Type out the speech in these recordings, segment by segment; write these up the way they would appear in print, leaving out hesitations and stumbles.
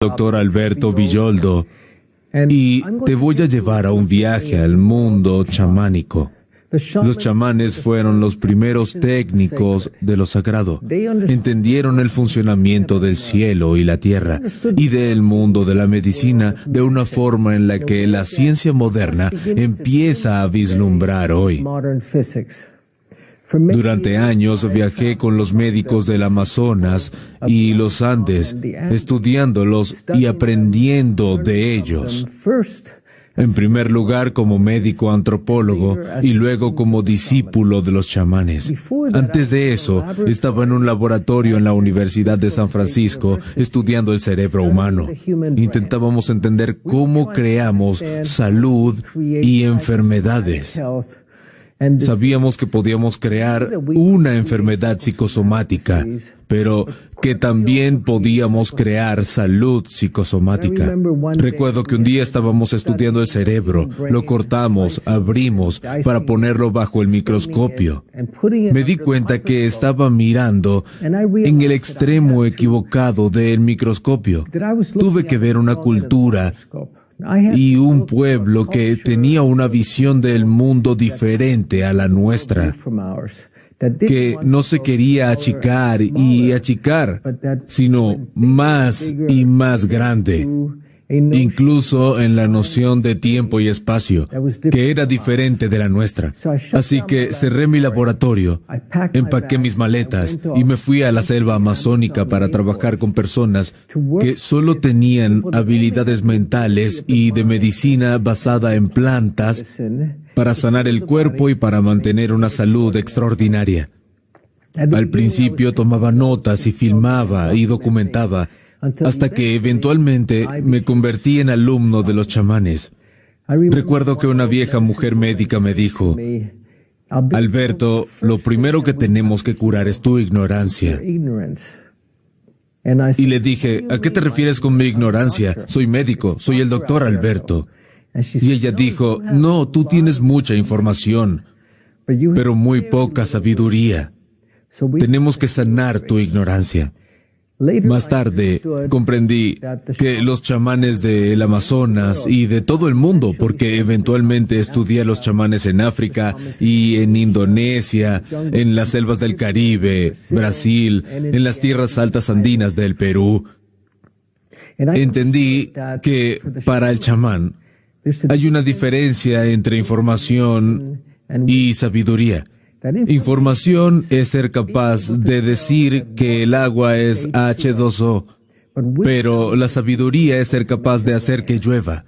Doctor Alberto Villoldo, y te voy a llevar a un viaje al mundo chamánico. Los chamanes fueron los primeros técnicos de lo sagrado. Entendieron el funcionamiento del cielo y la tierra y del mundo de la medicina de una forma en la que la ciencia moderna empieza a vislumbrar hoy. Durante años viajé con los médicos del Amazonas y los Andes, estudiándolos y aprendiendo de ellos. En primer lugar como médico antropólogo y luego como discípulo de los chamanes. Antes de eso, estaba en un laboratorio en la Universidad de San Francisco estudiando el cerebro humano. Intentábamos entender cómo creamos salud y enfermedades. Sabíamos que podíamos crear una enfermedad psicosomática, pero que también podíamos crear salud psicosomática. Recuerdo que un día estábamos estudiando el cerebro, lo cortamos, abrimos para ponerlo bajo el microscopio. Me di cuenta que estaba mirando en el extremo equivocado del microscopio. Tuve que ver una cultura y un pueblo que tenía una visión del mundo diferente a la nuestra, que no se quería achicar y achicar, sino más y más grande, incluso en la noción de tiempo y espacio, que era diferente de la nuestra. Así que cerré mi laboratorio, empaqué mis maletas y me fui a la selva amazónica para trabajar con personas que solo tenían habilidades mentales y de medicina basada en plantas para sanar el cuerpo y para mantener una salud extraordinaria. Al principio tomaba notas y filmaba y documentaba, hasta que eventualmente me convertí en alumno de los chamanes. Recuerdo que una vieja mujer médica me dijo: Alberto, lo primero que tenemos que curar es tu ignorancia. Y le dije: ¿a qué te refieres con mi ignorancia? Soy médico, soy el doctor Alberto. Y ella dijo: no, tú tienes mucha información, pero muy poca sabiduría. Tenemos que sanar tu ignorancia. Más tarde comprendí que los chamanes del Amazonas y de todo el mundo, porque eventualmente estudié a los chamanes en África y en Indonesia, en las selvas del Caribe, Brasil, en las tierras altas andinas del Perú. Entendí que para el chamán hay una diferencia entre información y sabiduría. Información es ser capaz de decir que el agua es H2O, pero la sabiduría es ser capaz de hacer que llueva.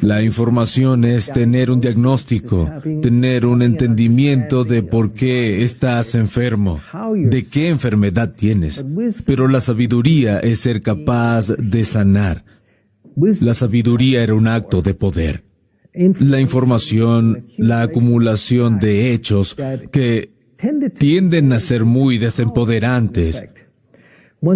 La información es tener un diagnóstico, tener un entendimiento de por qué estás enfermo, de qué enfermedad tienes, pero la sabiduría es ser capaz de sanar. La sabiduría era un acto de poder. La información, la acumulación de hechos que tienden a ser muy desempoderantes.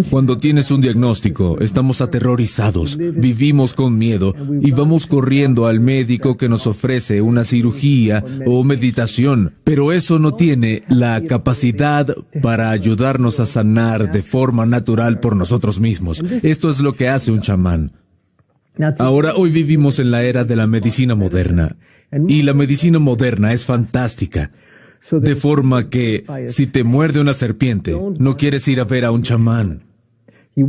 Cuando tienes un diagnóstico, estamos aterrorizados, vivimos con miedo y vamos corriendo al médico que nos ofrece una cirugía o meditación, pero eso no tiene la capacidad para ayudarnos a sanar de forma natural por nosotros mismos. Esto es lo que hace un chamán. Ahora, hoy vivimos en la era de la medicina moderna, y la medicina moderna es fantástica, de forma que si te muerde una serpiente, no quieres ir a ver a un chamán,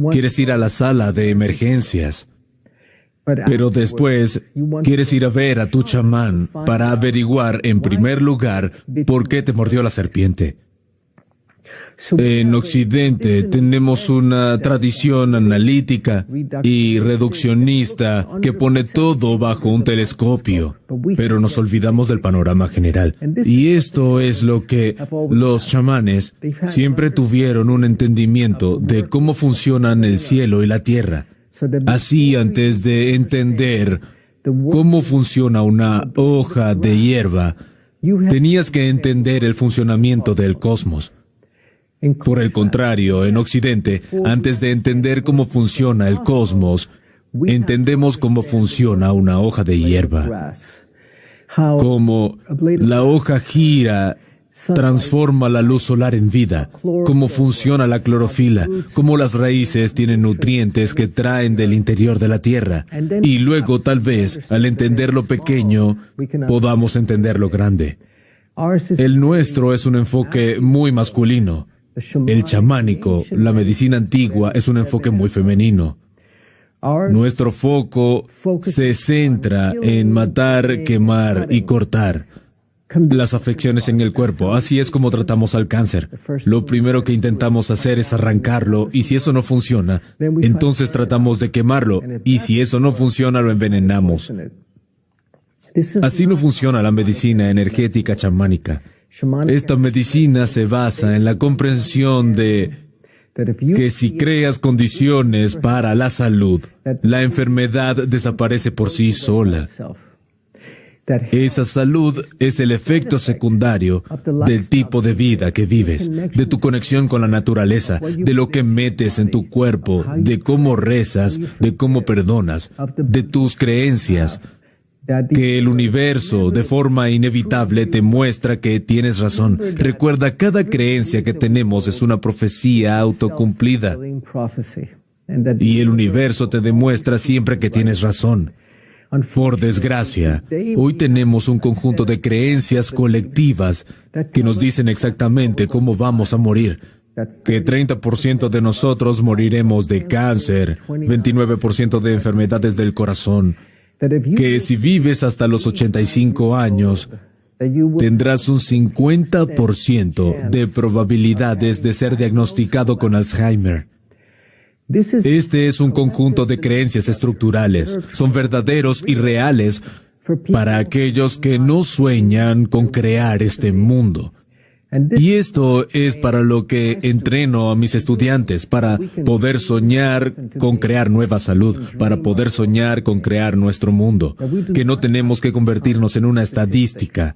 quieres ir a la sala de emergencias, pero después quieres ir a ver a tu chamán para averiguar en primer lugar por qué te mordió la serpiente. En Occidente tenemos una tradición analítica y reduccionista que pone todo bajo un telescopio, pero nos olvidamos del panorama general. Y esto es lo que los chamanes siempre tuvieron un entendimiento de cómo funcionan el cielo y la tierra. Así, antes de entender cómo funciona una hoja de hierba, tenías que entender el funcionamiento del cosmos. Por el contrario, en Occidente, antes de entender cómo funciona el cosmos, entendemos cómo funciona una hoja de hierba. Cómo la hoja gira transforma la luz solar en vida, cómo funciona la clorofila, cómo las raíces tienen nutrientes que traen del interior de la tierra. Y luego, tal vez, al entender lo pequeño, podamos entender lo grande. El nuestro es un enfoque muy masculino. El chamánico, la medicina antigua, es un enfoque muy femenino. Nuestro foco se centra en matar, quemar y cortar las afecciones en el cuerpo. Así es como tratamos al cáncer. Lo primero que intentamos hacer es arrancarlo, y si eso no funciona, entonces tratamos de quemarlo, y si eso no funciona, lo envenenamos. Así no funciona la medicina energética chamánica. Esta medicina se basa en la comprensión de que si creas condiciones para la salud, la enfermedad desaparece por sí sola. Esa salud es el efecto secundario del tipo de vida que vives, de tu conexión con la naturaleza, de lo que metes en tu cuerpo, de cómo rezas, de cómo perdonas, de tus creencias, que el universo, de forma inevitable, te muestra que tienes razón. Recuerda, cada creencia que tenemos es una profecía autocumplida. Y el universo te demuestra siempre que tienes razón. Por desgracia, hoy tenemos un conjunto de creencias colectivas que nos dicen exactamente cómo vamos a morir. Que 30% de nosotros moriremos de cáncer, 29% de enfermedades del corazón. Que si vives hasta los 85 años, tendrás un 50% de probabilidades de ser diagnosticado con Alzheimer. Este es un conjunto de creencias estructurales. Son verdaderos y reales para aquellos que no sueñan con crear este mundo. Y esto es para lo que entreno a mis estudiantes, para poder soñar con crear nueva salud, para poder soñar con crear nuestro mundo, que no tenemos que convertirnos en una estadística,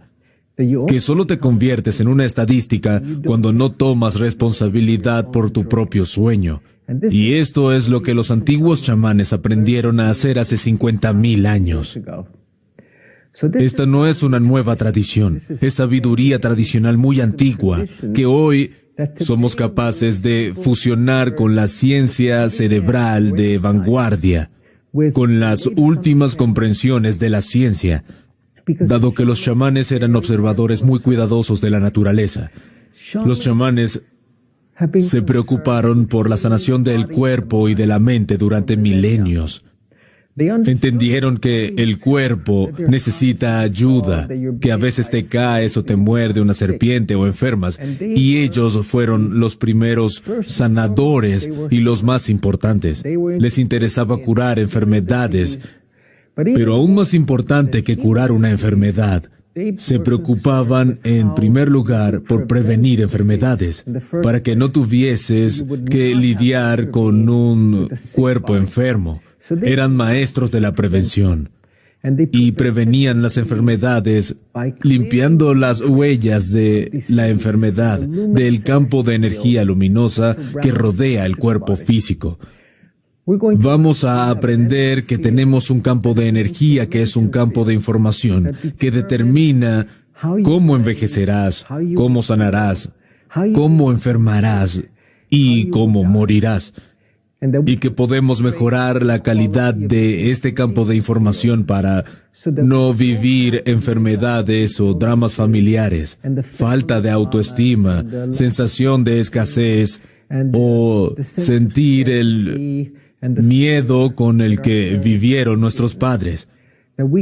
que solo te conviertes en una estadística cuando no tomas responsabilidad por tu propio sueño. Y esto es lo que los antiguos chamanes aprendieron a hacer hace 50,000 años. Esta no es una nueva tradición, es sabiduría tradicional muy antigua, que hoy somos capaces de fusionar con la ciencia cerebral de vanguardia, con las últimas comprensiones de la ciencia, dado que los chamanes eran observadores muy cuidadosos de la naturaleza. Los chamanes se preocuparon por la sanación del cuerpo y de la mente durante milenios. Entendieron que el cuerpo necesita ayuda, que a veces te caes o te muerde una serpiente o enfermas, y ellos fueron los primeros sanadores y los más importantes. Les interesaba curar enfermedades, pero aún más importante que curar una enfermedad, se preocupaban en primer lugar por prevenir enfermedades, para que no tuvieses que lidiar con un cuerpo enfermo. Eran maestros de la prevención y prevenían las enfermedades limpiando las huellas de la enfermedad del campo de energía luminosa que rodea el cuerpo físico. Vamos a aprender que tenemos un campo de energía que es un campo de información que determina cómo envejecerás, cómo sanarás, cómo enfermarás y cómo morirás. Y que podemos mejorar la calidad de este campo de información para no vivir enfermedades o dramas familiares, falta de autoestima, sensación de escasez o sentir el miedo con el que vivieron nuestros padres.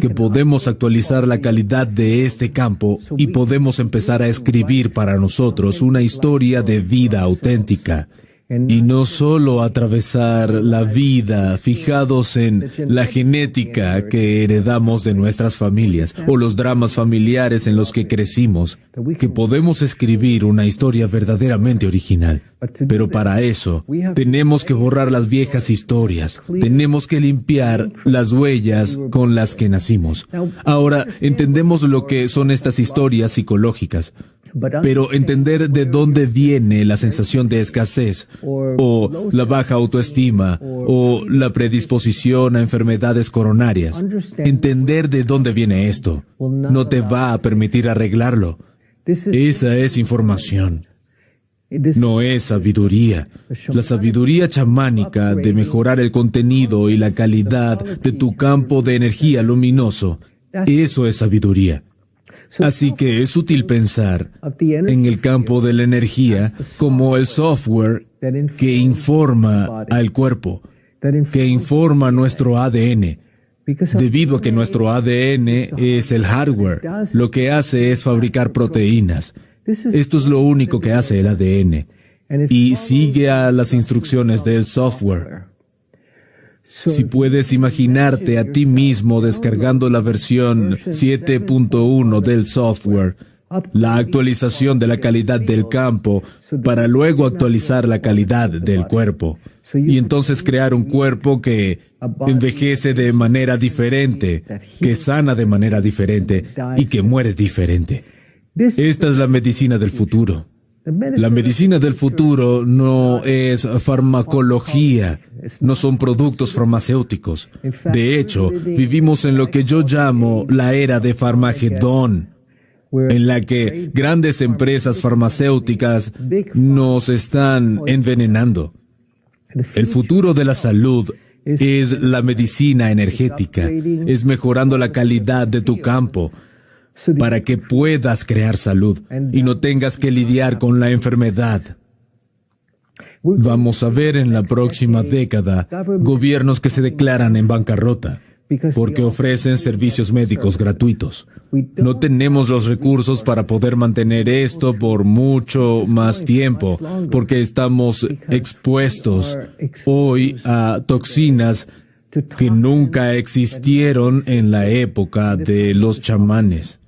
Que podemos actualizar la calidad de este campo y podemos empezar a escribir para nosotros una historia de vida auténtica. Y no solo atravesar la vida fijados en la genética que heredamos de nuestras familias o los dramas familiares en los que crecimos, que podemos escribir una historia verdaderamente original. Pero para eso, tenemos que borrar las viejas historias, tenemos que limpiar las huellas con las que nacimos. Ahora, entendemos lo que son estas historias psicológicas. Pero entender de dónde viene la sensación de escasez, o la baja autoestima, o la predisposición a enfermedades coronarias, entender de dónde viene esto, no te va a permitir arreglarlo. Esa es información. No es sabiduría. La sabiduría chamánica de mejorar el contenido y la calidad de tu campo de energía luminoso, eso es sabiduría. Así que es útil pensar en el campo de la energía como el software que informa al cuerpo, que informa nuestro ADN. Debido a que nuestro ADN es el hardware, lo que hace es fabricar proteínas. Esto es lo único que hace el ADN. Y sigue a las instrucciones del software. Si puedes imaginarte a ti mismo descargando la versión 7.1 del software, la actualización de la calidad del campo, para luego actualizar la calidad del cuerpo. Y entonces crear un cuerpo que envejece de manera diferente, que sana de manera diferente y que muere diferente. Esta es la medicina del futuro. La medicina del futuro no es farmacología, no son productos farmacéuticos. De hecho, vivimos en lo que yo llamo la era de Farmagedón, en la que grandes empresas farmacéuticas nos están envenenando. El futuro de la salud es la medicina energética, es mejorando la calidad de tu campo, para que puedas crear salud y no tengas que lidiar con la enfermedad. Vamos a ver en la próxima década gobiernos que se declaran en bancarrota porque ofrecen servicios médicos gratuitos. No tenemos los recursos para poder mantener esto por mucho más tiempo porque estamos expuestos hoy a toxinas que nunca existieron en la época de los chamanes,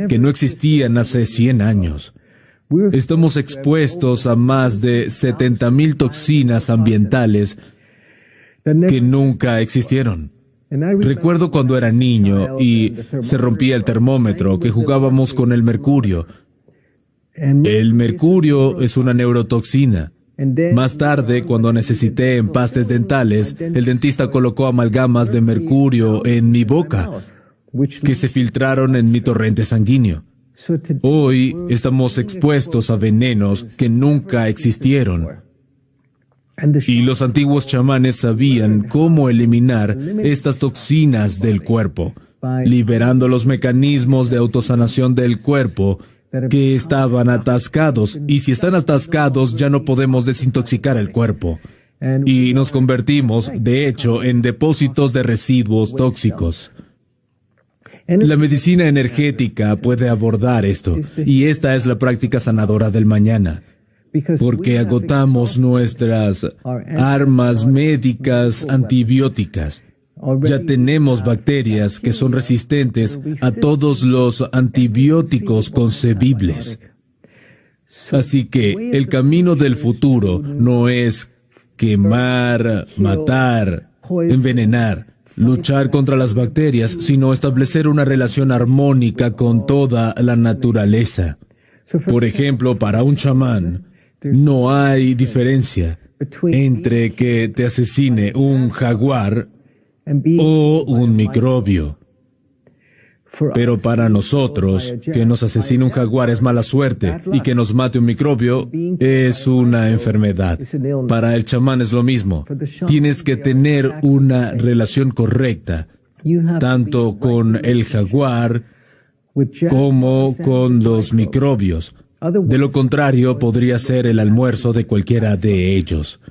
que no existían hace 100 años. Estamos expuestos a más de 70,000 toxinas ambientales que nunca existieron. Recuerdo cuando era niño y se rompía el termómetro, que jugábamos con el mercurio. El mercurio es una neurotoxina. Más tarde, cuando necesité empastes dentales, el dentista colocó amalgamas de mercurio en mi boca, que se filtraron en mi torrente sanguíneo. Hoy estamos expuestos a venenos que nunca existieron. Y los antiguos chamanes sabían cómo eliminar estas toxinas del cuerpo, liberando los mecanismos de autosanación del cuerpo que estaban atascados. Y si están atascados, ya no podemos desintoxicar el cuerpo. Y nos convertimos, de hecho, en depósitos de residuos tóxicos. La medicina energética puede abordar esto, y esta es la práctica sanadora del mañana, porque agotamos nuestras armas médicas antibióticas. Ya tenemos bacterias que son resistentes a todos los antibióticos concebibles. Así que el camino del futuro no es quemar, matar, envenenar, luchar contra las bacterias, sino establecer una relación armónica con toda la naturaleza. Por ejemplo, para un chamán, no hay diferencia entre que te asesine un jaguar o un microbio. Pero para nosotros, que nos asesine un jaguar es mala suerte y que nos mate un microbio es una enfermedad. Para el chamán es lo mismo. Tienes que tener una relación correcta, tanto con el jaguar como con los microbios. De lo contrario, podría ser el almuerzo de cualquiera de ellos.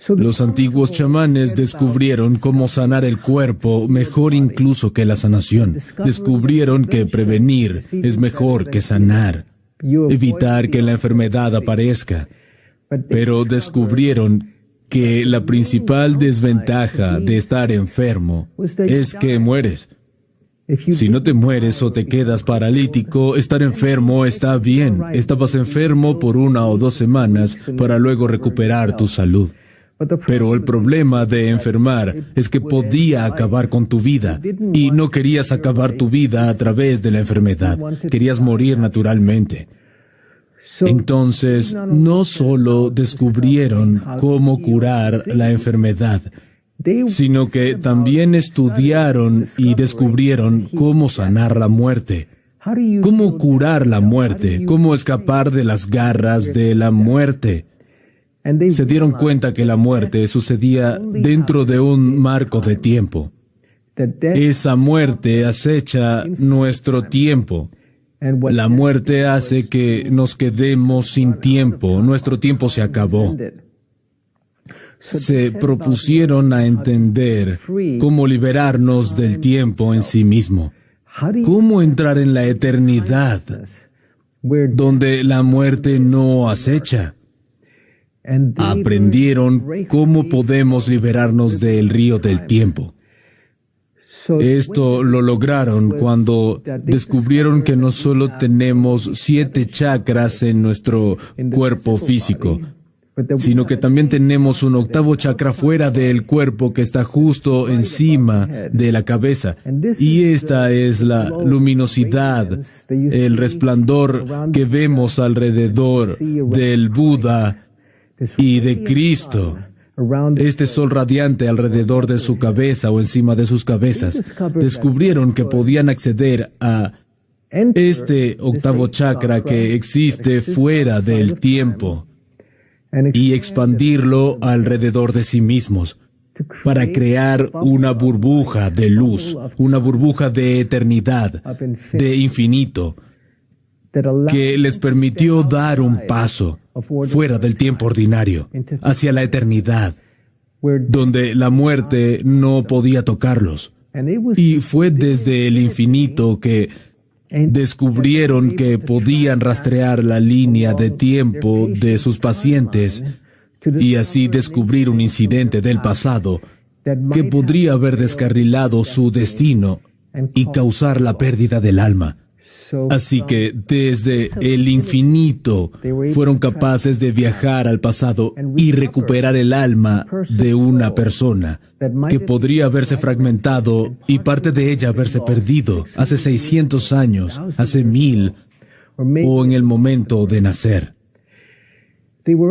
Los antiguos chamanes descubrieron cómo sanar el cuerpo mejor incluso que la sanación. Descubrieron que prevenir es mejor que sanar, evitar que la enfermedad aparezca. Pero descubrieron que la principal desventaja de estar enfermo es que mueres. Si no te mueres o te quedas paralítico, estar enfermo está bien. Estabas enfermo por 1 o 2 semanas para luego recuperar tu salud. Pero el problema de enfermar es que podía acabar con tu vida y no querías acabar tu vida a través de la enfermedad. Querías morir naturalmente. Entonces, no solo descubrieron cómo curar la enfermedad, sino que también estudiaron y descubrieron cómo sanar la muerte. ¿Cómo curar la muerte? ¿Cómo escapar de las garras de la muerte? Se dieron cuenta que la muerte sucedía dentro de un marco de tiempo. Esa muerte acecha nuestro tiempo. La muerte hace que nos quedemos sin tiempo. Nuestro tiempo se acabó. Se propusieron a entender cómo liberarnos del tiempo en sí mismo. Cómo entrar en la eternidad, donde la muerte no acecha. Aprendieron cómo podemos liberarnos del río del tiempo. Esto lo lograron cuando descubrieron que no solo tenemos 7 chakras en nuestro cuerpo físico, sino que también tenemos un 8º chakra fuera del cuerpo que está justo encima de la cabeza. Y esta es la luminosidad, el resplandor que vemos alrededor del Buda y de Cristo. Este sol radiante alrededor de su cabeza o encima de sus cabezas. Descubrieron que podían acceder a este 8º chakra que existe fuera del tiempo y expandirlo alrededor de sí mismos para crear una burbuja de luz, una burbuja de eternidad, de infinito, que les permitió dar un paso fuera del tiempo ordinario, hacia la eternidad, donde la muerte no podía tocarlos. Y fue desde el infinito que descubrieron que podían rastrear la línea de tiempo de sus pacientes y así descubrir un incidente del pasado que podría haber descarrilado su destino y causar la pérdida del alma. Así que desde el infinito fueron capaces de viajar al pasado y recuperar el alma de una persona que podría haberse fragmentado y parte de ella haberse perdido hace 600 años, hace 1000 o en el momento de nacer.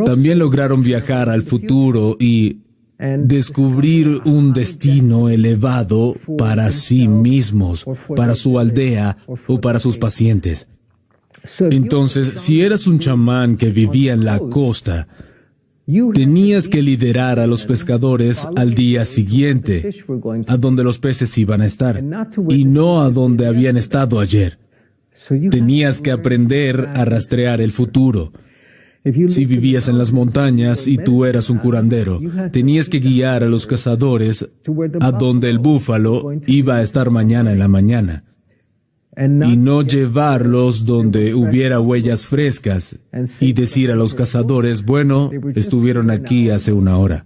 También lograron viajar al futuro y descubrir un destino elevado para sí mismos, para su aldea o para sus pacientes. Entonces, si eras un chamán que vivía en la costa, tenías que liderar a los pescadores al día siguiente, a donde los peces iban a estar, y no a donde habían estado ayer. Tenías que aprender a rastrear el futuro. Si vivías en las montañas y tú eras un curandero, tenías que guiar a los cazadores a donde el búfalo iba a estar mañana en la mañana, y no llevarlos donde hubiera huellas frescas y decir a los cazadores, bueno, estuvieron aquí hace 1 hora,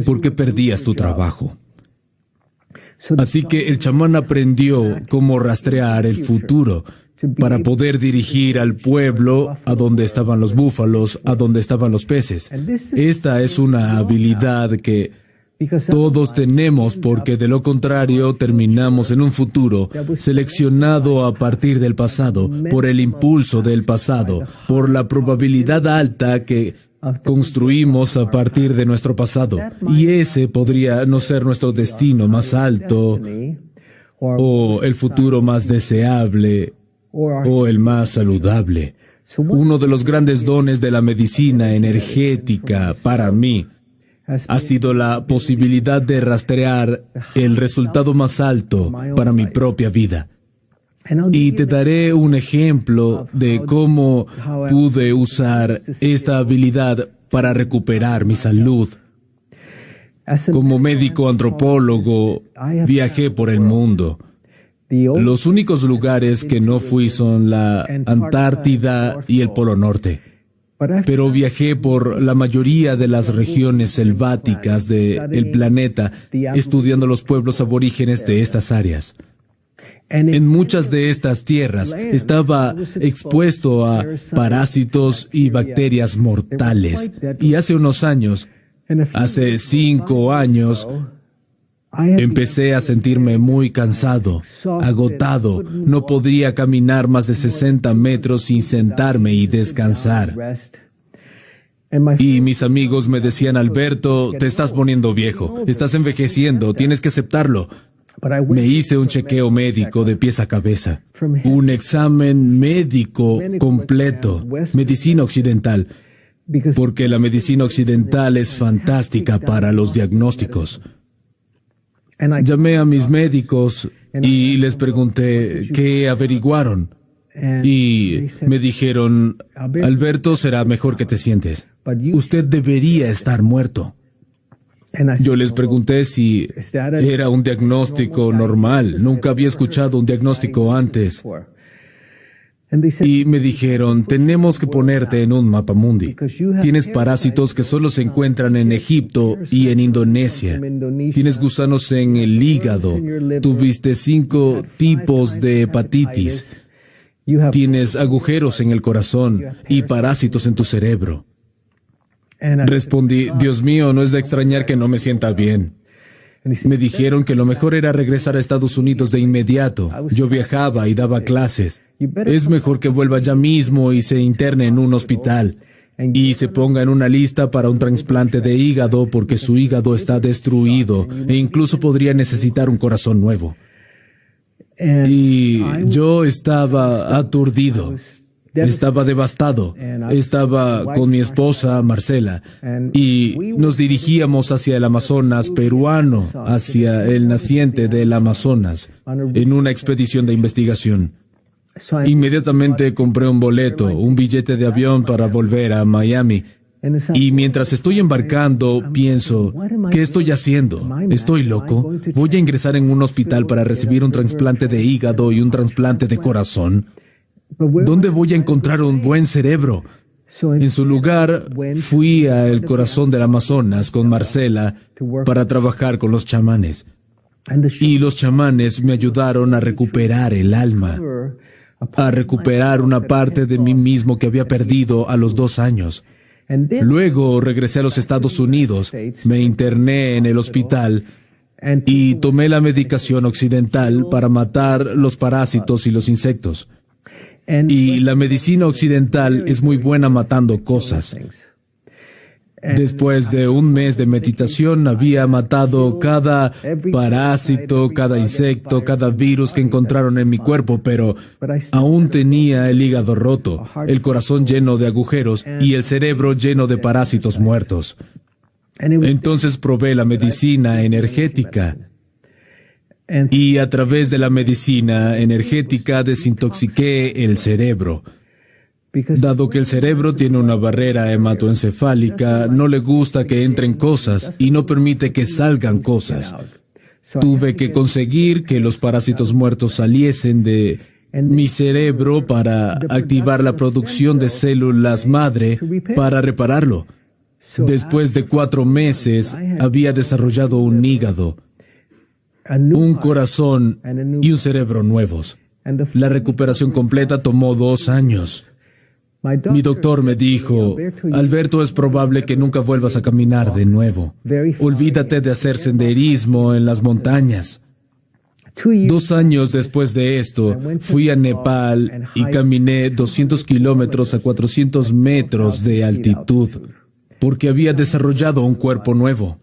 porque perdías tu trabajo. Así que el chamán aprendió cómo rastrear el futuro para poder dirigir al pueblo a donde estaban los búfalos, a donde estaban los peces. Esta es una habilidad que todos tenemos porque de lo contrario terminamos en un futuro seleccionado a partir del pasado, por el impulso del pasado, por la probabilidad alta que construimos a partir de nuestro pasado. Y ese podría no ser nuestro destino más alto o el futuro más deseable o el más saludable. Uno de los grandes dones de la medicina energética para mí ha sido la posibilidad de rastrear el resultado más alto para mi propia vida. Y te daré un ejemplo de cómo pude usar esta habilidad para recuperar mi salud. Como médico antropólogo, viajé por el mundo. Los únicos lugares que no fui son la Antártida y el Polo Norte. Pero viajé por la mayoría de las regiones selváticas del planeta, estudiando los pueblos aborígenes de estas áreas. En muchas de estas tierras estaba expuesto a parásitos y bacterias mortales. Y hace unos años, hace 5 años, empecé a sentirme muy cansado, agotado. No podía caminar más de 60 metros sin sentarme y descansar. Y mis amigos me decían, Alberto, te estás poniendo viejo, estás envejeciendo, tienes que aceptarlo. Me hice un chequeo médico de pies a cabeza, un examen médico completo, medicina occidental, porque la medicina occidental es fantástica para los diagnósticos. Llamé a mis médicos y les pregunté qué averiguaron. Y me dijeron, Alberto, será mejor que te sientes. Usted debería estar muerto. Yo les pregunté si era un diagnóstico normal. Nunca había escuchado un diagnóstico antes. Y me dijeron, tenemos que ponerte en un mapamundi. Tienes parásitos que solo se encuentran en Egipto y en Indonesia. Tienes gusanos en el hígado. Tuviste 5 tipos de hepatitis. Tienes agujeros en el corazón y parásitos en tu cerebro. Respondí, Dios mío, no es de extrañar que no me sienta bien. Me dijeron que lo mejor era regresar a Estados Unidos de inmediato. Yo viajaba y daba clases. Es mejor que vuelva ya mismo y se interne en un hospital. Y se ponga en una lista para un trasplante de hígado porque su hígado está destruido e incluso podría necesitar un corazón nuevo. Y yo estaba aturdido. Estaba devastado. Estaba con mi esposa, Marcela, y nos dirigíamos hacia el Amazonas peruano, hacia el naciente del Amazonas, en una expedición de investigación. Inmediatamente compré un boleto, un billete de avión para volver a Miami. Y mientras estoy embarcando, pienso, ¿qué estoy haciendo? ¿Estoy loco? ¿Voy a ingresar en un hospital para recibir un trasplante de hígado y un trasplante de corazón? ¿Dónde voy a encontrar un buen cerebro? En su lugar, fui a el corazón del Amazonas con Marcela para trabajar con los chamanes. Y los chamanes me ayudaron a recuperar el alma, a recuperar una parte de mí mismo que había perdido a los 2 años. Luego regresé a los Estados Unidos, me interné en el hospital y tomé la medicación occidental para matar los parásitos y los insectos. Y la medicina occidental es muy buena matando cosas. Después de un mes de meditación había matado cada parásito, cada insecto, cada virus que encontraron en mi cuerpo, pero aún tenía el hígado roto, el corazón lleno de agujeros y el cerebro lleno de parásitos muertos. Entonces probé la medicina energética. Y a través de la medicina energética desintoxiqué el cerebro. Dado que el cerebro tiene una barrera hematoencefálica, no le gusta que entren cosas y no permite que salgan cosas. Tuve que conseguir que los parásitos muertos saliesen de mi cerebro para activar la producción de células madre para repararlo. Después de 4 meses, había desarrollado un hígado, un corazón y un cerebro nuevos. La recuperación completa tomó 2 años. Mi doctor me dijo, Alberto, es probable que nunca vuelvas a caminar de nuevo. Olvídate de hacer senderismo en las montañas. 2 años después de esto, fui a Nepal y caminé 200 kilómetros a 400 metros de altitud, porque había desarrollado un cuerpo nuevo.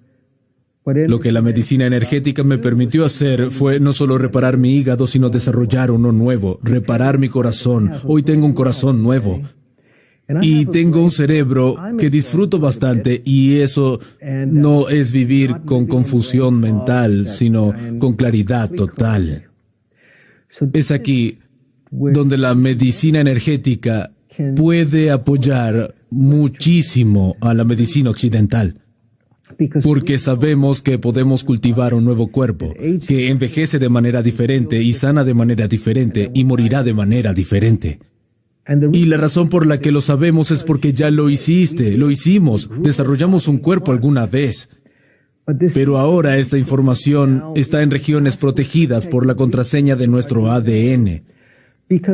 Lo que la medicina energética me permitió hacer fue no solo reparar mi hígado, sino desarrollar uno nuevo, reparar mi corazón. Hoy tengo un corazón nuevo. Y tengo un cerebro que disfruto bastante, y eso no es vivir con confusión mental, sino con claridad total. Es aquí donde la medicina energética puede apoyar muchísimo a la medicina occidental. Porque sabemos que podemos cultivar un nuevo cuerpo, que envejece de manera diferente y sana de manera diferente y morirá de manera diferente. Y la razón por la que lo sabemos es porque ya lo hiciste, lo hicimos, desarrollamos un cuerpo alguna vez. Pero ahora esta información está en regiones protegidas por la contraseña de nuestro ADN,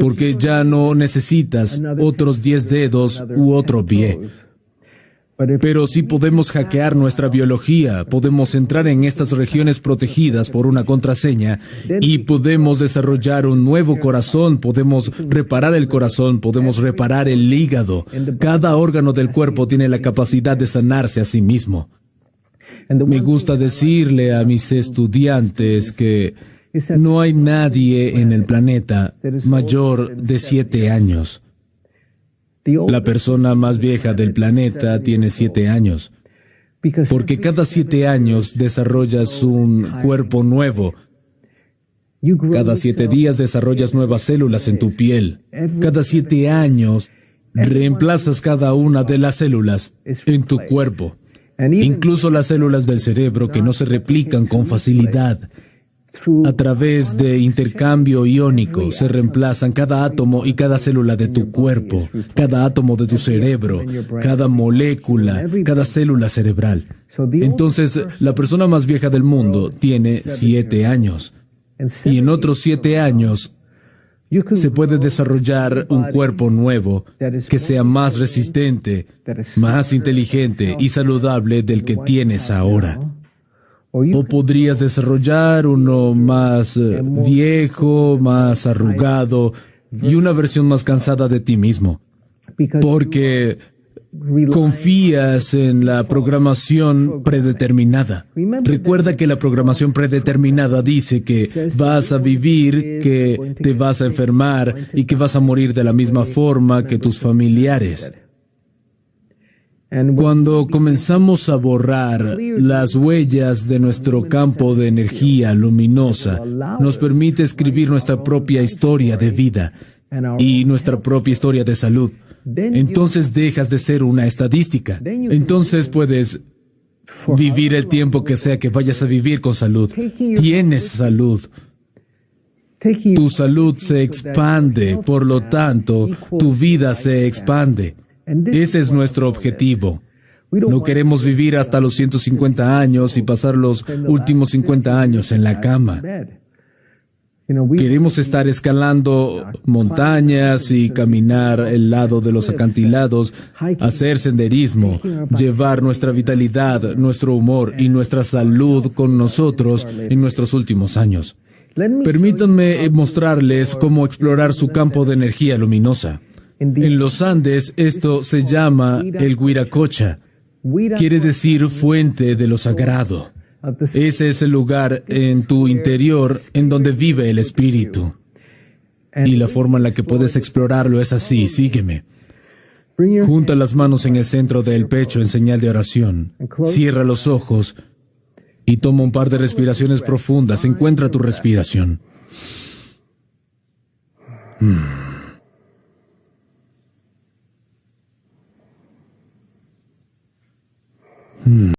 porque ya no necesitas otros 10 dedos u otro pie. Pero sí podemos hackear nuestra biología, podemos entrar en estas regiones protegidas por una contraseña y podemos desarrollar un nuevo corazón, podemos reparar el corazón, podemos reparar el hígado. Cada órgano del cuerpo tiene la capacidad de sanarse a sí mismo. Me gusta decirle a mis estudiantes que no hay nadie en el planeta mayor de 7 años. La persona más vieja del planeta tiene 7 años, porque cada 7 años desarrollas un cuerpo nuevo. Cada 7 días desarrollas nuevas células en tu piel. Cada 7 años reemplazas cada una de las células en tu cuerpo. Incluso las células del cerebro que no se replican con facilidad a través de intercambio iónico se reemplazan cada átomo y cada célula de tu cuerpo, cada átomo de tu cerebro, cada molécula, cada célula cerebral. Entonces, la persona más vieja del mundo tiene 7 años. Y en otros 7 años se puede desarrollar un cuerpo nuevo que sea más resistente, más inteligente y saludable del que tienes ahora. O podrías desarrollar uno más viejo, más arrugado y una versión más cansada de ti mismo. Porque confías en la programación predeterminada. Recuerda que la programación predeterminada dice que vas a vivir, que te vas a enfermar y que vas a morir de la misma forma que tus familiares. Cuando comenzamos a borrar las huellas de nuestro campo de energía luminosa, nos permite escribir nuestra propia historia de vida y nuestra propia historia de salud. Entonces dejas de ser una estadística. Entonces puedes vivir el tiempo que sea que vayas a vivir con salud. Tienes salud. Tu salud se expande, por lo tanto, tu vida se expande. Ese es nuestro objetivo. No queremos vivir hasta los 150 años y pasar los últimos 50 años en la cama. Queremos estar escalando montañas y caminar el lado de los acantilados, hacer senderismo, llevar nuestra vitalidad, nuestro humor y nuestra salud con nosotros en nuestros últimos años. Permítanme mostrarles cómo explorar su campo de energía luminosa. En los Andes, esto se llama el Huiracocha. Quiere decir fuente de lo sagrado. Ese es el lugar en tu interior en donde vive el espíritu. Y la forma en la que puedes explorarlo es así. Sígueme. Junta las manos en el centro del pecho en señal de oración. Cierra los ojos y toma un par de respiraciones profundas. Encuentra tu respiración.